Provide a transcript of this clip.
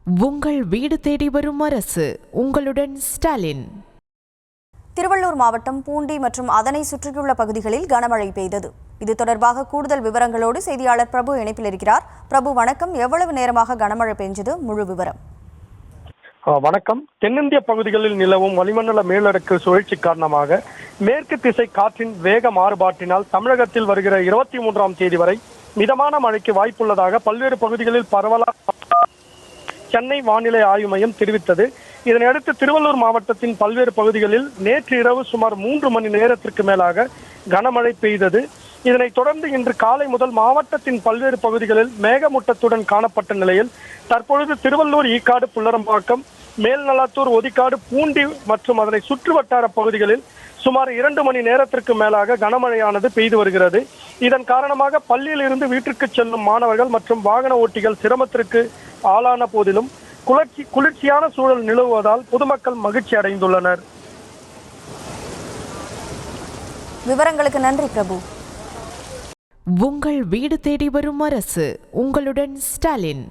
உங்கள் வீடு தேடி வரும் அரசு. உங்களுடன் ஸ்டாலின். திருவள்ளூர் மாவட்டம் பூண்டி மற்றும் அதனை சுற்றியுள்ள பகுதிகளில் கனமழை பெய்தது. இது தொடர்பாக கூடுதல் விவரங்களோடு செய்தியாளர் பிரபு இணைப்பில் இருக்கிறார். பிரபு, வணக்கம். எவ்வளவு நேரமாக கனமழை பெஞ்சது? முழு விவரம். வணக்கம். தென்னிந்திய பகுதிகளில் நிலவும் வளிமண்டல மேலடுக்கு சுழற்சி காரணமாக மேற்கு திசை காற்றின் வேக மாறுபாட்டினால் தமிழகத்தில் வருகிற 23ஆம் தேதி வரை மிதமான மழைக்கு வாய்ப்புள்ளதாக பல்வேறு பகுதிகளில் பரவலாக சென்னை வானிலை ஆய்வு மையம் தெரிவித்தது. இதனையடுத்து திருவள்ளூர் மாவட்டத்தின் பல்வேறு பகுதிகளில் நேற்று இரவு சுமார் 3 மணி நேரத்திற்கு மேலாக கனமழை பெய்தது. இதனைத் தொடர்ந்து இன்று காலை முதல் மாவட்டத்தின் பல்வேறு பகுதிகளில் மேகமூட்டத்துடன் காணப்பட்ட நிலையில் தற்பொழுது திருவள்ளூர், ஈக்காடு, புல்லரம்பாக்கம், மேல்நலாத்தூர், ஒதிக்காடு, பூண்டி மற்றும் அதனை சுற்று வட்டார பகுதிகளில் சுமார் 2 மணி நேரத்திற்கு மேலாக கனமழையானது பெய்து வருகிறது. இதன் காரணமாக பள்ளியில் இருந்து வீட்டிற்கு செல்லும் மாணவர்கள் மற்றும் வாகன ஓட்டிகள் சிரமத்திற்கு ஆளான போதிலும் குளிர்ச்சியான சூழல் நிலவுவதால் பொதுமக்கள் மகிழ்ச்சி அடைந்துள்ளனர். விவரங்களுக்கு நன்றி பிரபு. உங்கள் வீடு தேடி வரும் அரசு. உங்களுடன் ஸ்டாலின்.